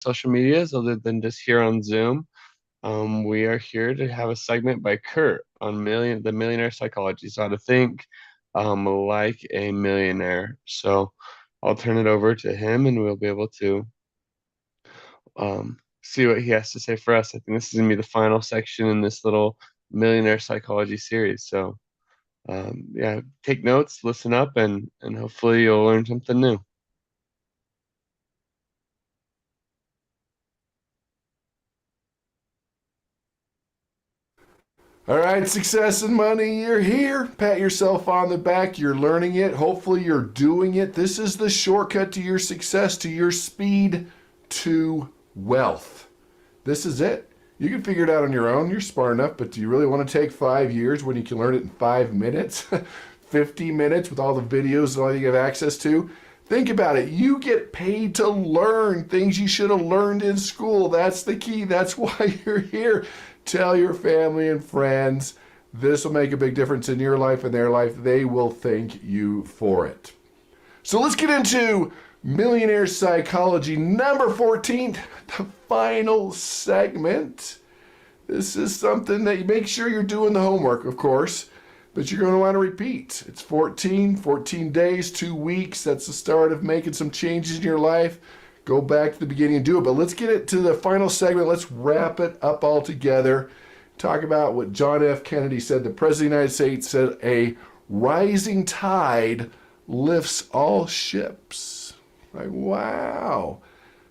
social medias other than just here on Zoom. We are here to have a segment by Kurt on the millionaire psychology, so how to think like a millionaire. So I'll turn it over to him and we'll be able to see what he has to say for us. I think this is gonna be the final section in this little millionaire psychology series. So yeah, take notes, listen up, and hopefully you'll learn something new. All right, success and money, you're here. Pat yourself on the back. You're learning it. Hopefully, you're doing it. This is the shortcut to your success, to your speed, to wealth. This is it. You can figure it out on your own. You're smart enough, but do you really want to take 5 years when you can learn it in 5 minutes? 50 minutes with all the videos and all you have access to? Think about it. You get paid to learn things you should have learned in school. That's the key. That's why you're here. Tell your family and friends. This will make a big difference in your life and their life. They will thank you for it. So let's get into millionaire psychology number 14, the final segment. This is something that you make sure you're doing the homework, of course, but you're going to want to repeat. It's 14 days, 2 weeks. That's the start of making some changes in your life. Go back to the beginning and do it. But let's get it to the final segment. Let's wrap it up all together. Talk about what John F. Kennedy said. The President of the United States said, a rising tide lifts all ships. Like, wow.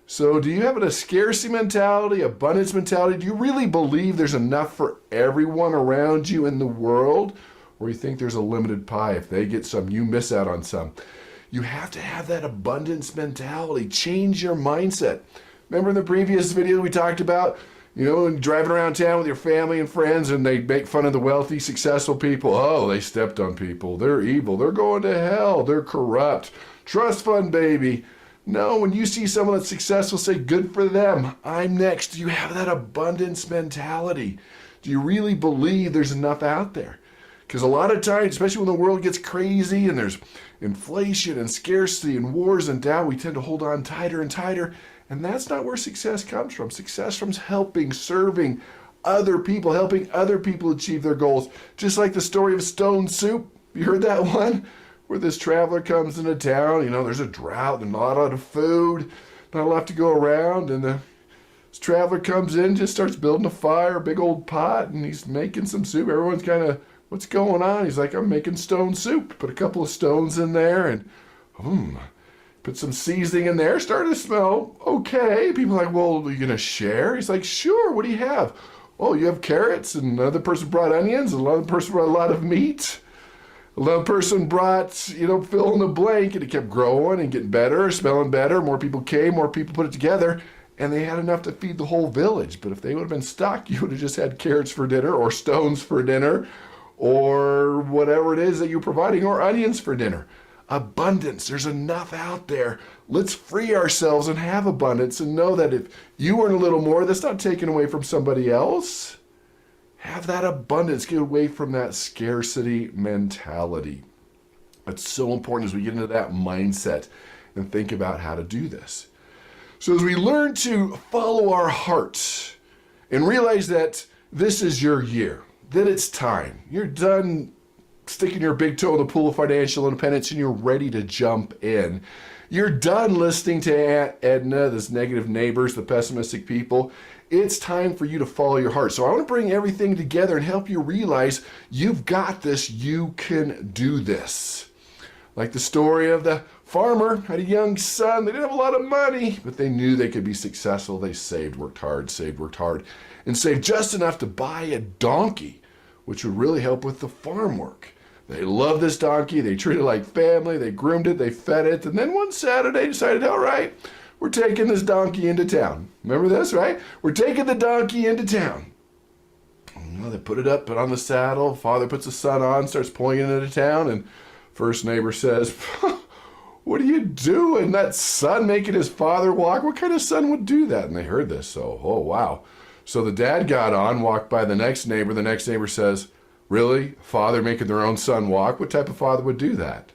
So do you have a scarcity mentality, abundance mentality? Do you really believe there's enough for everyone around you in the world? Or you think there's a limited pie? If they get some, you miss out on some. You have to have that abundance mentality. Change your mindset. Remember in the previous video we talked about, driving around town with your family and friends and they make fun of the wealthy, successful people. Oh, they stepped on people. They're evil. They're going to hell. They're corrupt. Trust fund baby. No, when you see someone that's successful, say, good for them. I'm next. Do you have that abundance mentality? Do you really believe there's enough out there? Because a lot of times, especially when the world gets crazy and there's inflation and scarcity and wars and doubt, we tend to hold on tighter and tighter. And that's not where success comes from. Success comes helping, serving other people, helping other people achieve their goals. Just like the story of Stone Soup. You heard that one? Where this traveler comes into town, there's a drought and not a lot of food, not a lot to go around. And this traveler comes in, just starts building a fire, a big old pot, and he's making some soup. Everyone's kind of, what's going on? He's like, I'm making stone soup. Put a couple of stones in there and put some seasoning in there. Started to smell okay. People are like, well, are you going to share? He's like, sure. What do you have? Oh, you have carrots, and another person brought onions, and another person brought a lot of meat. Another person brought, fill in the blank, and it kept growing and getting better, smelling better. More people came, more people put it together, and they had enough to feed the whole village. But if they would have been stuck, you would have just had carrots for dinner or stones for dinner, or whatever it is that you're providing, or onions for dinner. Abundance. There's enough out there. Let's free ourselves and have abundance and know that if you earn a little more, that's not taken away from somebody else. Have that abundance. Get away from that scarcity mentality. It's so important as we get into that mindset and think about how to do this. So as we learn to follow our heart and realize that this is your year, that it's time. You're done sticking your big toe in the pool of financial independence and you're ready to jump in. You're done listening to Aunt Edna, this negative neighbors, the pessimistic people. It's time for you to follow your heart. So I want to bring everything together and help you realize you've got this. You can do this. Like the story of the farmer had a young son. They didn't have a lot of money, but they knew they could be successful. They saved, worked hard, and saved just enough to buy a donkey, which would really help with the farm work. They loved this donkey. They treated it like family. They groomed it. They fed it. And then one Saturday decided, all right, we're taking this donkey into town. Remember this, right? We're taking the donkey into town. They put it up, put on the saddle. Father puts the son on, starts pulling it into town. And first neighbor says, what are you doing? That son making his father walk? What kind of son would do that? And they heard this. So, oh, wow. So the dad got on, walked by the next neighbor. The next neighbor says, really? Father making their own son walk? What type of father would do that?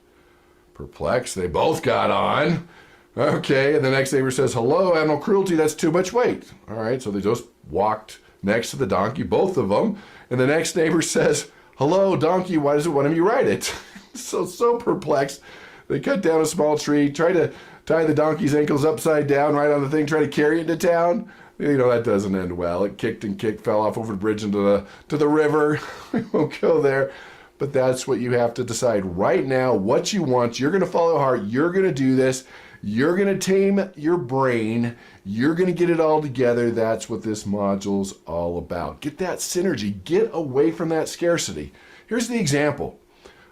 Perplexed, they both got on. Okay, and the next neighbor says, hello, animal cruelty, that's too much weight. All right, so they just walked next to the donkey, both of them. And the next neighbor says, hello, donkey, why does it want me to ride it? So perplexed. They cut down a small tree, try to tie the donkey's ankles upside down right on the thing, try to carry it to town. You know, that doesn't end well. It kicked and kicked, fell off over the bridge into the river. We won't go there. But that's what you have to decide right now, what you want. You're going to follow heart. You're going to do this. You're going to tame your brain. You're going to get it all together. That's what this module's all about. Get that synergy. Get away from that scarcity. Here's the example.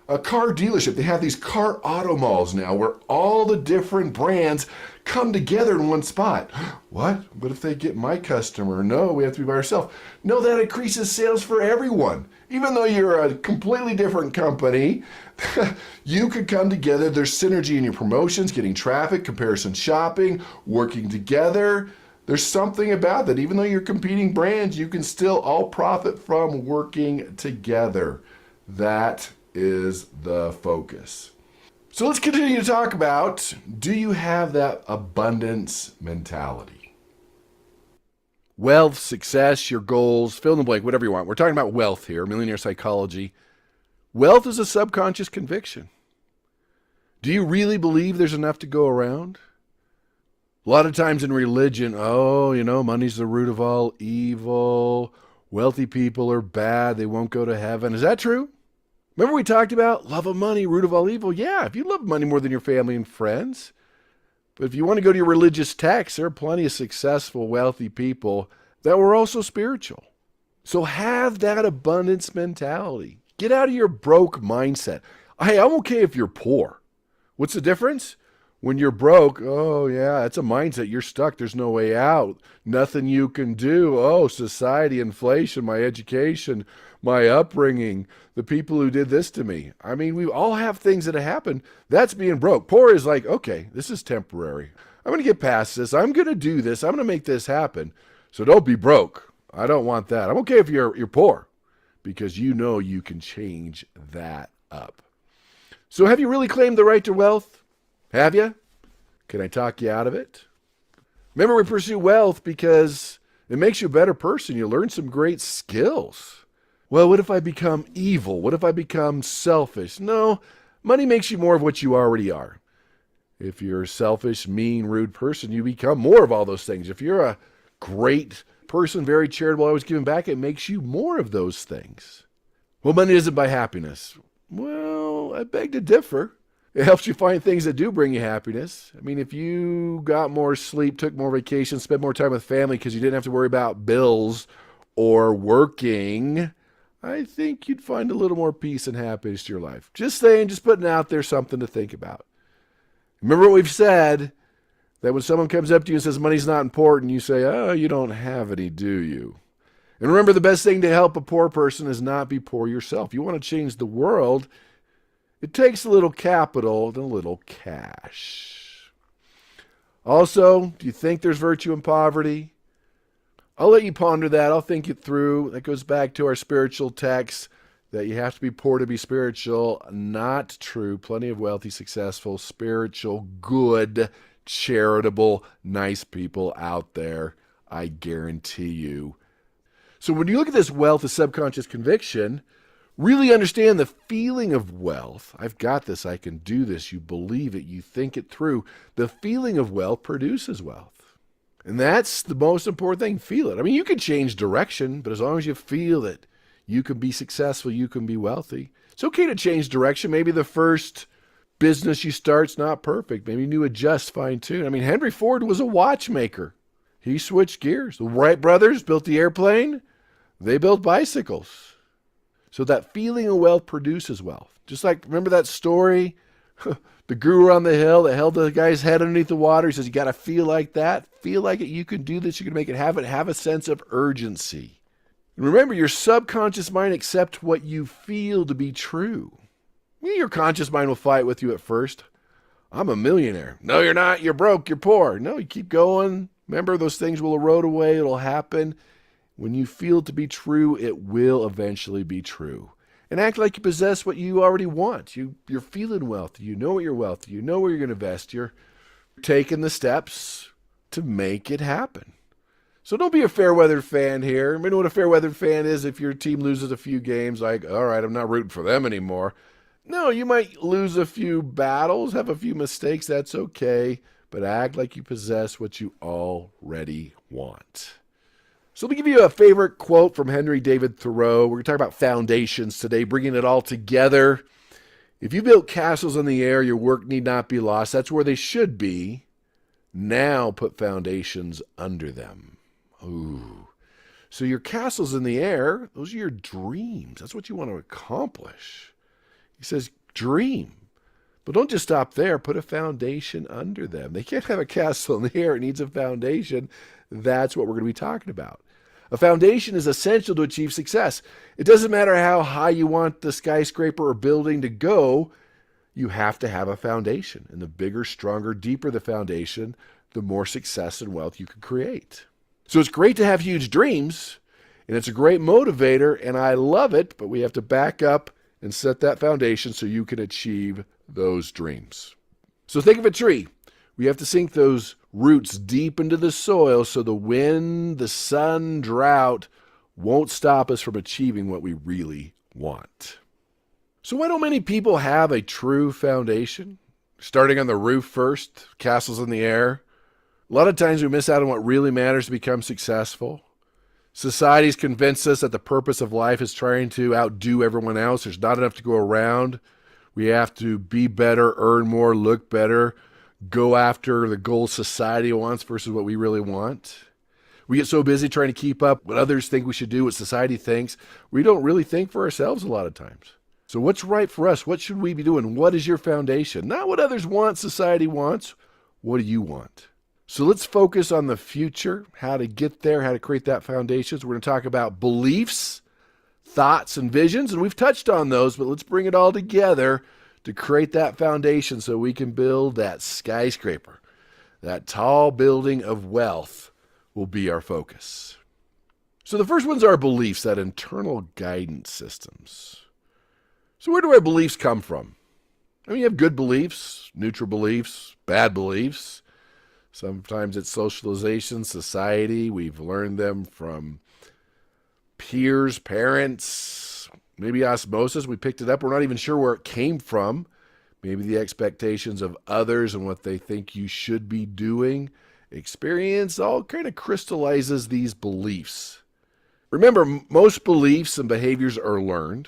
A car dealership, they have these car auto malls now where all the different brands come together in one spot. What? What if they get my customer? No, we have to be by ourselves. No, that increases sales for everyone. Even though you're a completely different company, you could come together. There's synergy in your promotions, getting traffic, comparison shopping, working together. There's something about that. Even though you're competing brands, you can still all profit from working together. That is the focus. So let's continue to talk about, do you have that abundance mentality? Wealth, success, your goals, fill in the blank, whatever you want. We're talking about wealth here, millionaire psychology. Wealth is a subconscious conviction. Do you really believe there's enough to go around? A lot of times in religion, money's the root of all evil. Wealthy people are bad. They won't go to heaven. Is that true? Remember we talked about love of money, root of all evil? Yeah, if you love money more than your family and friends. But if you want to go to your religious text, there are plenty of successful, wealthy people that were also spiritual. So have that abundance mentality. Get out of your broke mindset. Hey, I'm okay if you're poor. What's the difference? When you're broke, oh yeah, it's a mindset. You're stuck. There's no way out. Nothing you can do. Oh, society, inflation, my education, my upbringing, the people who did this to me. I mean, we all have things that have happened. That's being broke. Poor is like, okay, this is temporary. I'm going to get past this. I'm going to do this. I'm going to make this happen. So don't be broke. I don't want that. I'm okay if you're poor because you know you can change that up. So have you really claimed the right to wealth? Have you? Can I talk you out of it? Remember, we pursue wealth because it makes you a better person. You learn some great skills. Well, what if I become evil? What if I become selfish? No, money makes you more of what you already are. If you're a selfish, mean, rude person, you become more of all those things. If you're a great person, very charitable, always giving back, it makes you more of those things. Well, money doesn't buy happiness. Well, I beg to differ. It helps you find things that do bring you happiness. I mean, if you got more sleep, took more vacations, spent more time with family because you didn't have to worry about bills or working, I think you'd find a little more peace and happiness to your life. Just saying, just putting out there something to think about. Remember what we've said, that when someone comes up to you and says money's not important, you say, oh, you don't have any, do you? And remember, the best thing to help a poor person is not be poor yourself. You want to change the world, it takes a little capital and a little cash. Also, do you think there's virtue in poverty? I'll let you ponder that. I'll think it through. That goes back to our spiritual text that you have to be poor to be spiritual. Not true. Plenty of wealthy, successful, spiritual, good, charitable, nice people out there. I guarantee you. So when you look at this wealth as subconscious conviction, really understand the feeling of wealth. I've got this. I can do this. You believe it. You think it through. The feeling of wealth produces wealth. And that's the most important thing. Feel it. I mean, you can change direction, but as long as you feel it, you can be successful. You can be wealthy. It's okay to change direction. Maybe the first business you start's not perfect. Maybe you adjust, fine tune. I mean, Henry Ford was a watchmaker. He switched gears. The Wright brothers built the airplane. They built bicycles. So that feeling of wealth produces wealth. Just like, remember that story? The guru on the hill that held the guy's head underneath the water. He says, you got to feel like that. Feel like it. You can do this. You can make it happen. Have a sense of urgency. And remember, your subconscious mind accepts what you feel to be true. Your conscious mind will fight with you at first. I'm a millionaire. No, you're not. You're broke. You're poor. No, you keep going. Remember, those things will erode away. It'll happen. When you feel it to be true, it will eventually be true. And act like you possess what you already want. You're feeling wealthy. You know what you're wealthy. You know where you're going to invest. You're taking the steps to make it happen. So don't be a fair weather fan here. You know what a fair weather fan is? If your team loses a few games, like, all right, I'm not rooting for them anymore. No, you might lose a few battles, have a few mistakes. That's okay. But act like you possess what you already want. So let me give you a favorite quote from Henry David Thoreau. We're going to talk about foundations today, bringing it all together. If you built castles in the air, your work need not be lost. That's where they should be. Now put foundations under them. Ooh. So your castle's in the air. Those are your dreams. That's what you want to accomplish. He says, dream. But don't just stop there. Put a foundation under them. They can't have a castle in the air. It needs a foundation. That's what we're going to be talking about. A foundation is essential to achieve success. It doesn't matter how high you want the skyscraper or building to go. You have to have a foundation. And the bigger, stronger, deeper the foundation, the more success and wealth you can create. So it's great to have huge dreams, and it's a great motivator, and I love it, but we have to back up and set that foundation so you can achieve those dreams. So think of a tree. We have to sink those roots deep into the soil so the wind, the sun, drought won't stop us from achieving what we really want. So why don't many people have a true foundation? Starting on the roof first, castles in the air. A lot of times we miss out on what really matters to become successful. Society's convinced us that the purpose of life is trying to outdo everyone else. There's not enough to go around. We have to be better, earn more, look better, go after the goals society wants versus what we really want. We get so busy trying to keep up what others think we should do, what society thinks. We don't really think for ourselves a lot of times. So what's right for us? What should we be doing? What is your foundation? Not what others want, society wants. What do you want? So let's focus on the future, how to get there, how to create that foundation. So we're going to talk about beliefs, thoughts, and visions. And we've touched on those, but let's bring it all together to create that foundation so we can build that skyscraper. That tall building of wealth will be our focus. So the first one's our beliefs, that internal guidance systems. So where do our beliefs come from? I mean, you have good beliefs, neutral beliefs, bad beliefs. Sometimes it's socialization, society. We've learned them from peers, parents, maybe osmosis. We picked it up. We're not even sure where it came from. Maybe the expectations of others and what they think you should be doing. Experience all kind of crystallizes these beliefs. Remember, most beliefs and behaviors are learned.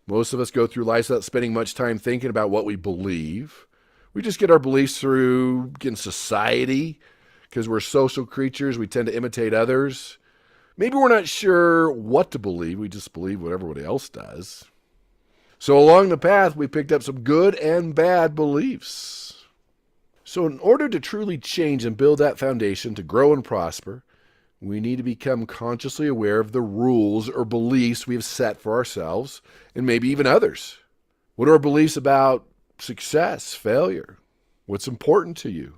Most of us go through life without spending much time thinking about what we believe. We just get our beliefs through, again, society, because we're social creatures. We tend to imitate others. Maybe we're not sure what to believe. We just believe what everybody else does. So along the path, we picked up some good and bad beliefs. So in order to truly change and build that foundation to grow and prosper, we need to become consciously aware of the rules or beliefs we have set for ourselves and maybe even others. What are our beliefs about success, failure? What's important to you?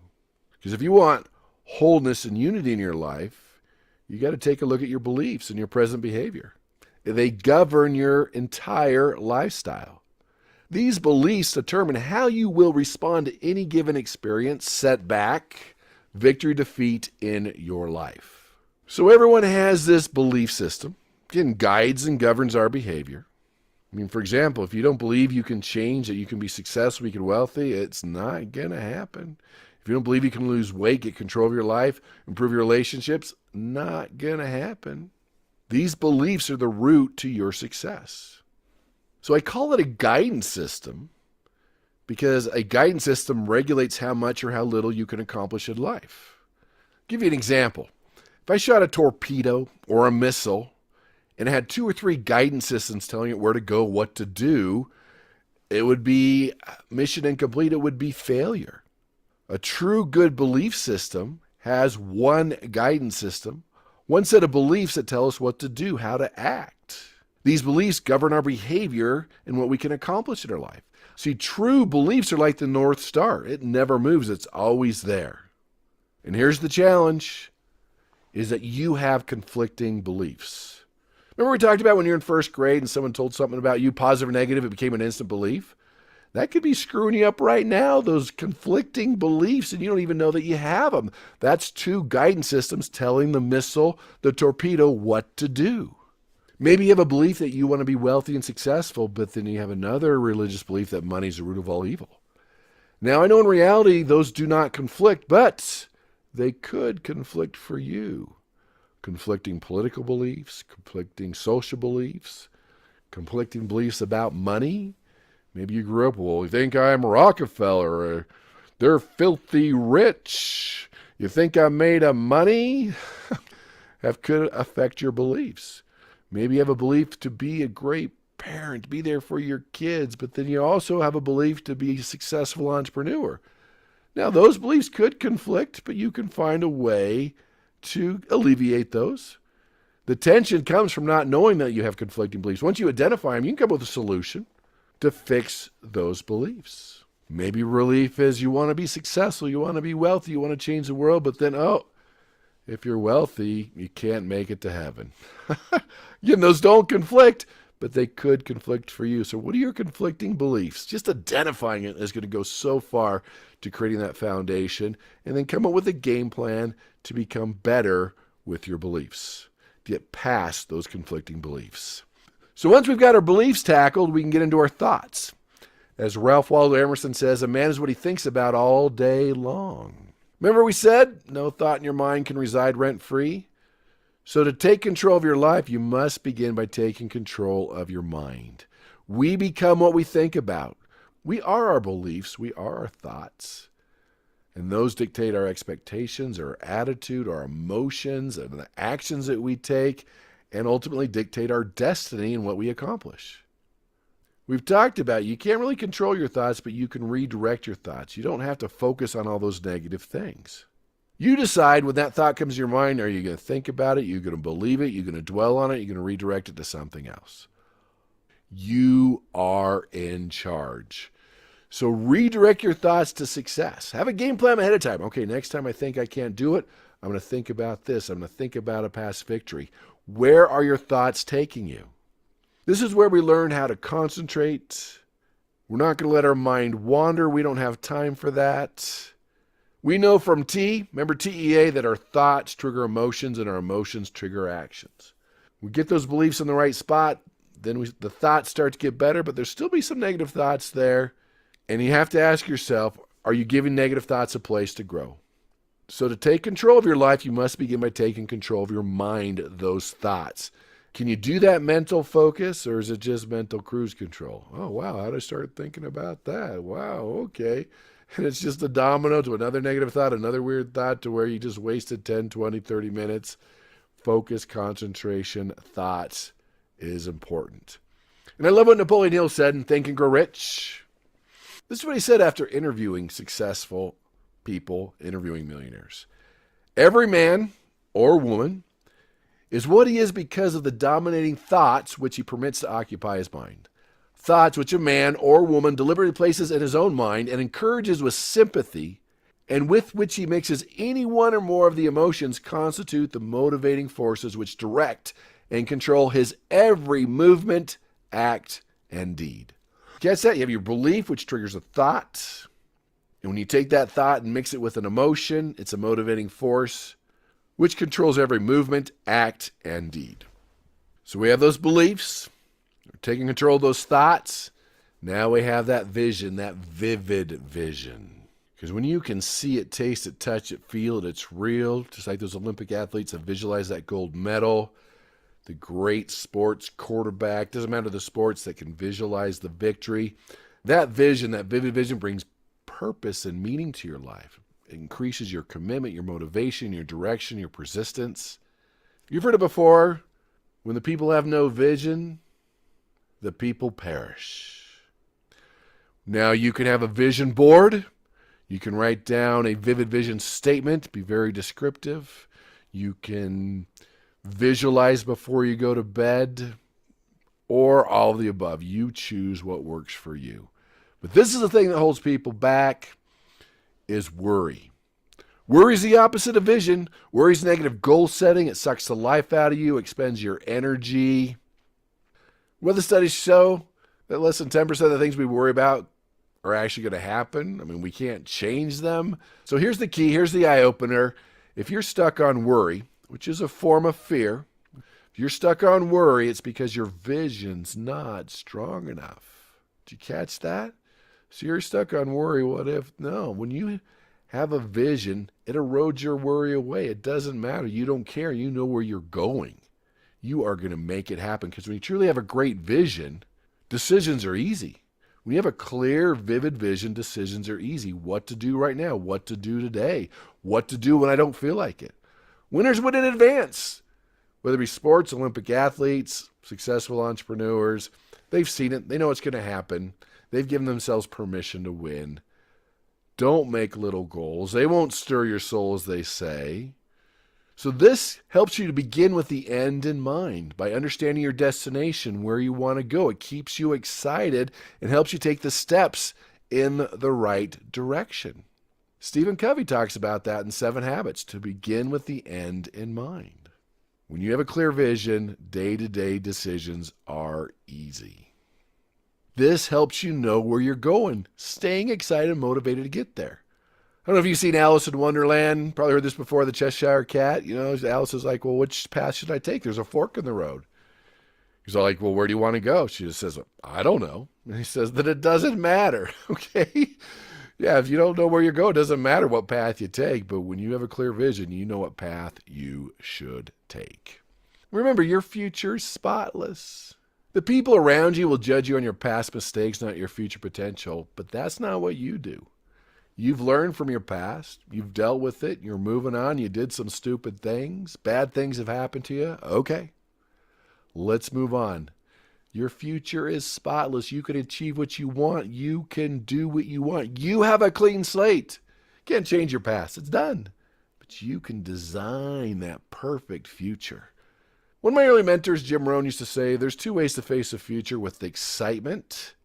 Because if you want wholeness and unity in your life, you got to take a look at your beliefs and your present behavior. They govern your entire lifestyle. These beliefs determine how you will respond to any given experience, setback, victory, defeat in your life. So everyone has this belief system. Again, guides and governs our behavior. I mean, for example, if you don't believe you can change, that you can be successful, you can be wealthy, it's not going to happen. If you don't believe you can lose weight, get control of your life, improve your relationships, not going to happen. These beliefs are the root to your success. So I call it a guidance system because a guidance system regulates how much or how little you can accomplish in life. I'll give you an example. If I shot a torpedo or a missile and it had 2 or 3 guidance systems telling it where to go, what to do, it would be mission incomplete. It would be failure. A true good belief system has one guidance system, one set of beliefs that tell us what to do, how to act. These beliefs govern our behavior and what we can accomplish in our life. See, true beliefs are like the North Star. It never moves. It's always there. And here's the challenge, is that you have conflicting beliefs. Remember we talked about when you're in first grade and someone told something about you, positive or negative, it became an instant belief? That could be screwing you up right now, those conflicting beliefs, and you don't even know that you have them. That's two guidance systems telling the missile, the torpedo, what to do. Maybe you have a belief that you want to be wealthy and successful, but then you have another religious belief that money's the root of all evil. Now, I know in reality those do not conflict, but they could conflict for you. Conflicting political beliefs, conflicting social beliefs, conflicting beliefs about money. Maybe you grew up, well, you think I'm Rockefeller, or they're filthy rich. You think I'm made of money? That could affect your beliefs. Maybe you have a belief to be a great parent, be there for your kids, but then you also have a belief to be a successful entrepreneur. Now, those beliefs could conflict, but you can find a way to alleviate those. The tension comes from not knowing that you have conflicting beliefs. Once you identify them, you can come up with a solution to fix those beliefs. Maybe relief is you want to be successful, you want to be wealthy, you want to change the world, but then, if you're wealthy, you can't make it to heaven. Those don't conflict, but they could conflict for you. So what are your conflicting beliefs? Just identifying it is going to go so far to creating that foundation, and then come up with a game plan to become better with your beliefs, to get past those conflicting beliefs. So once we've got our beliefs tackled, we can get into our thoughts. As Ralph Waldo Emerson says, a man is what he thinks about all day long. Remember we said, no thought in your mind can reside rent-free? So to take control of your life, you must begin by taking control of your mind. We become what we think about. We are our beliefs. We are our thoughts. And those dictate our expectations, our attitude, our emotions, and the actions that we take, and ultimately dictate our destiny and what we accomplish. We've talked about you can't really control your thoughts, but you can redirect your thoughts. You don't have to focus on all those negative things. You decide when that thought comes to your mind, are you going to think about it? You're going to believe it? You're going to dwell on it? You're going to redirect it to something else? You are in charge. So redirect your thoughts to success. Have a game plan ahead of time. Okay, next time I think I can't do it, I'm going to think about this. I'm going to think about a past victory. Where are your thoughts taking you? This is where we learn how to concentrate. We're not going to let our mind wander. We don't have time for that. We know from remember TEA, that our thoughts trigger emotions and our emotions trigger actions. We get those beliefs in the right spot, then the thoughts start to get better, but there'll still be some negative thoughts there. And you have to ask yourself, are you giving negative thoughts a place to grow? So to take control of your life, you must begin by taking control of your mind, those thoughts. Can you do that mental focus, or is it just mental cruise control? Oh, wow, how did I start thinking about that? Wow, okay. And it's just a domino to another negative thought, another weird thought, to where you just wasted 10, 20, 30 minutes. Focus, concentration, thoughts is important. And I love what Napoleon Hill said in Think and Grow Rich. This is what he said after interviewing successful people, interviewing millionaires. Every man or woman is what he is because of the dominating thoughts which he permits to occupy his mind. Thoughts which a man or woman deliberately places in his own mind and encourages with sympathy, and with which he mixes any one or more of the emotions, constitute the motivating forces which direct and control his every movement, act, and deed. Guess that? You have your belief, which triggers a thought. And when you take that thought and mix it with an emotion, it's a motivating force which controls every movement, act, and deed. So we have those beliefs. We're taking control of those thoughts. Now we have that vision, that vivid vision. Because when you can see it, taste it, touch it, feel it, it's real. Just like those Olympic athletes that visualize that gold medal. The great sports quarterback, doesn't matter the sports, that can visualize the victory. That vision, that vivid vision, brings purpose and meaning to your life. It increases your commitment, your motivation, your direction, your persistence. You've heard it before. When the people have no vision, the people perish. Now you can have a vision board. You can write down a vivid vision statement, be very descriptive. You can visualize before you go to bed, or all of the above. You choose what works for you. But this is the thing that holds people back, is worry. Worry is the opposite of vision. Worry is negative goal setting. It sucks the life out of you, expends your energy. What the studies show, that less than 10% of the things we worry about are actually going to happen. I mean, we can't change them. So here's the key. Here's the eye opener. If you're stuck on worry, which is a form of fear, if you're stuck on worry, it's because your vision's not strong enough. Did you catch that? So you're stuck on worry. What if? No, when you have a vision, it erodes your worry away. It doesn't matter. You don't care. You know where you're going. You are going to make it happen, because when you truly have a great vision, decisions are easy. When you have a clear, vivid vision, decisions are easy. What to do right now, what to do today, what to do when I don't feel like it. Winners win in advance. Whether it be sports, Olympic athletes, successful entrepreneurs, they've seen it. They know it's going to happen. They've given themselves permission to win. Don't make little goals. They won't stir your soul, as they say. So this helps you to begin with the end in mind by understanding your destination, where you want to go. It keeps you excited and helps you take the steps in the right direction. Stephen Covey talks about that in 7 Habits, to begin with the end in mind. When you have a clear vision, day-to-day decisions are easy. This helps you know where you're going, staying excited and motivated to get there. I don't know if you've seen Alice in Wonderland. Probably heard this before, the Cheshire Cat. You know, Alice is like, well, which path should I take? There's a fork in the road. He's all like, well, where do you want to go? She just says, I don't know. And he says that it doesn't matter, okay? Yeah, if you don't know where you're going, it doesn't matter what path you take. But when you have a clear vision, you know what path you should take. Remember, your future's spotless. The people around you will judge you on your past mistakes, not your future potential. But that's not what you do. You've learned from your past. You've dealt with it. You're moving on. You did some stupid things. Bad things have happened to you. Okay. Let's move on. Your future is spotless. You can achieve what you want. You can do what you want. You have a clean slate. Can't change your past. It's done. But you can design that perfect future. One of my early mentors, Jim Rohn, used to say, there's 2 ways to face the future: with excitement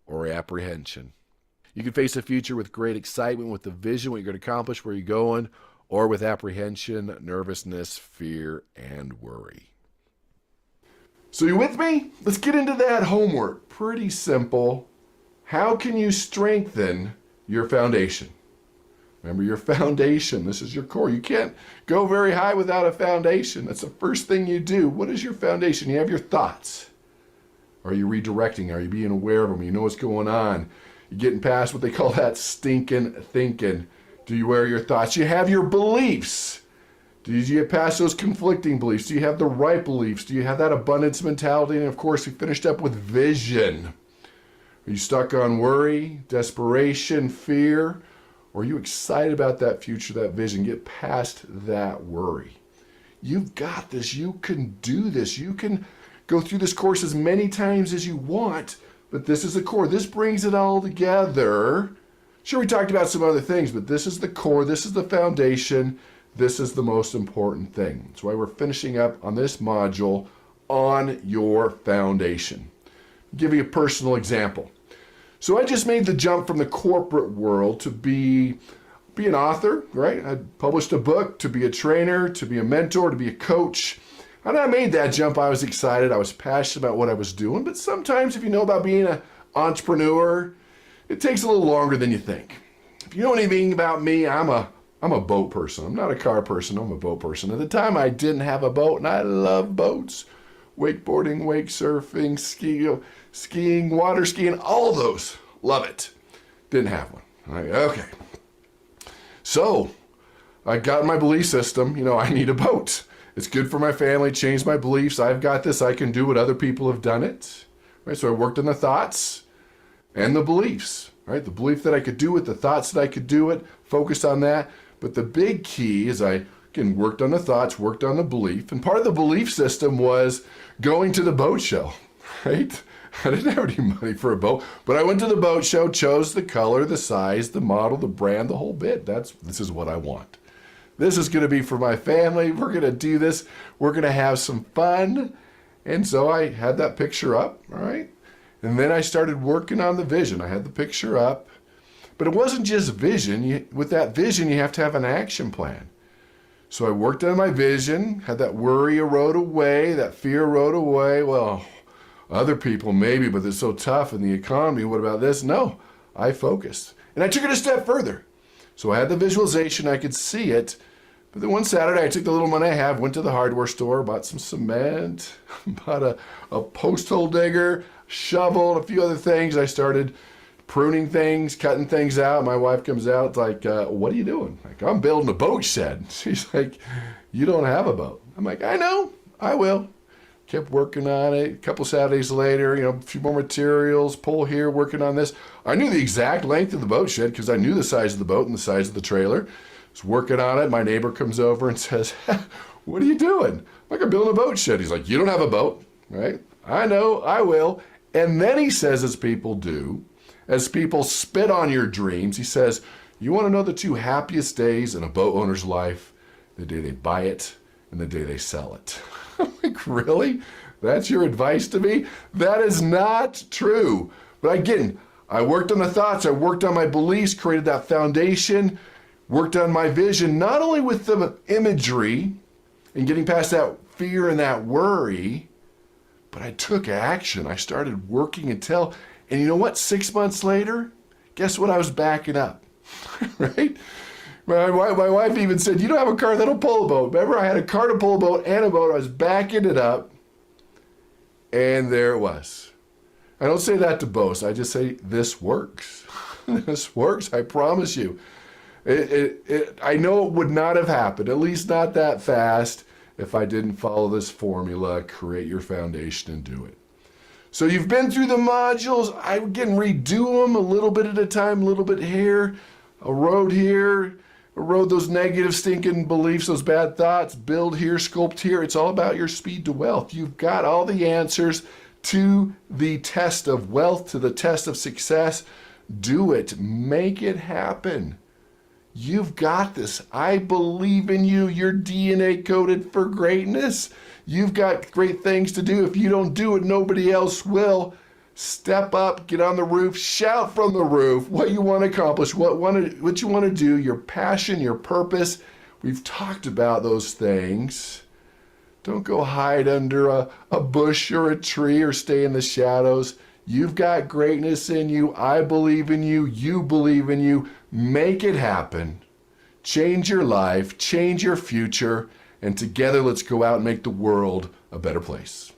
or apprehension. You can face the future with great excitement, with the vision, what you're going to accomplish, where you're going, or with apprehension, nervousness, fear, and worry. So you with me? Let's get into that homework. Pretty simple. How can you strengthen your foundation? Remember, your foundation. This is your core. You can't go very high without a foundation. That's the first thing you do. What is your foundation? You have your thoughts. Are you redirecting? Are you being aware of them? You know what's going on. You're getting past what they call that stinking thinking. Do you wear your thoughts? You have your beliefs. Do you get past those conflicting beliefs? Do you have the right beliefs? Do you have that abundance mentality? And of course, we finished up with vision. Are you stuck on worry, desperation, fear? Or are you excited about that future, that vision? Get past that worry. You've got this. You can do this. You can go through this course as many times as you want. But this is the core. This brings it all together. Sure, we talked about some other things, but this is the core. This is the foundation. This is the most important thing. That's why we're finishing up on this module on your foundation. I'll give you a personal example. So I just made the jump from the corporate world to be an author, right? I published a book, to be a trainer, to be a mentor, to be a coach. And I made that jump. I was excited. I was passionate about what I was doing. But sometimes, if you know about being an entrepreneur, it takes a little longer than you think. If you know anything about me, I'm a boat person. I'm not a car person. I'm a boat person. At the time, I didn't have a boat, and I love boats. Wakeboarding, wake surfing, skiing, water skiing, all those. Love it. Didn't have one. Okay. So I got my belief system. I need a boat. It's good for my family, changed my beliefs. I've got this. I can do it. Other people have done it. Right? So I worked on the thoughts and the beliefs. Right? The belief that I could do it, the thoughts that I could do it, focused on that. But the big key is I, again, worked on the thoughts, worked on the belief. And part of the belief system was going to the boat show. Right? I didn't have any money for a boat, but I went to the boat show, chose the color, the size, the model, the brand, the whole bit. This is what I want. This is going to be for my family. We're going to do this. We're going to have some fun. And so I had that picture up, all right? And then I started working on the vision. I had the picture up. But it wasn't just vision. With that vision, you have to have an action plan. So I worked on my vision, had that worry erode away, that fear erode away. Well, other people maybe, but they're so tough in the economy. What about this? No, I focused. And I took it a step further. So I had the visualization, I could see it. But then one Saturday, I took the little money I have, went to the hardware store, bought some cement, bought a post hole digger, shovel, and a few other things. I started pruning things, cutting things out. My wife comes out like, what are you doing? Like, I'm building a boat shed. She's like, you don't have a boat. I'm like, I know, I will. Kept working on it. A couple Saturdays later, a few more materials, pull here, working on this. I knew the exact length of the boat shed because I knew the size of the boat and the size of the trailer. I was working on it. My neighbor comes over and says, what are you doing? I'm like, I'm building a boat shed. He's like, you don't have a boat, right? I know, I will. And then he says, as people do, as people spit on your dreams, he says, you want to know the two happiest days in a boat owner's life? The day they buy it and the day they sell it. I'm like, really? That's your advice to me? That is not true. But again, I worked on the thoughts, I worked on my beliefs, created that foundation, worked on my vision, not only with the imagery and getting past that fear and that worry, but I took action. I started working until, and you know what? 6 months later, guess what I was backing up, right? My wife even said, you don't have a car that'll pull a boat. Remember, I had a car to pull a boat and a boat. I was backing it up, and there it was. I don't say that to boast. I just say, this works. This works, I promise you. I know it would not have happened, at least not that fast, if I didn't follow this formula, create your foundation and do it. So you've been through the modules. I again redo them a little bit at a time, a little bit here, erode those negative stinking beliefs, those bad thoughts, build here, sculpt here. It's all about your speed to wealth. You've got all the answers to the test of wealth, to the test of success. Do it. Make it happen. You've got this. I believe in you. You're DNA coded for greatness. You've got great things to do. If you don't do it, nobody else will. Step up, get on the roof, shout from the roof what you want to accomplish, what you want to do, your passion, your purpose. We've talked about those things. Don't go hide under a bush or a tree or stay in the shadows. You've got greatness in you. I believe in you. You believe in you. Make it happen. Change your life, change your future, and together let's go out and make the world a better place.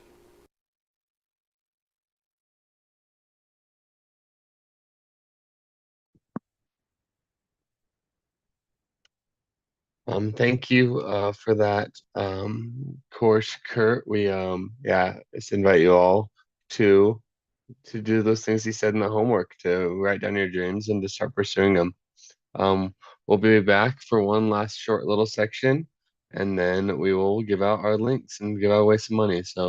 Thank you for that course, Kurt. We yeah, just invite you all to do those things he said in the homework, to write down your dreams and to start pursuing them. We'll be back for one last short little section, and then we will give out our links and give away some money. So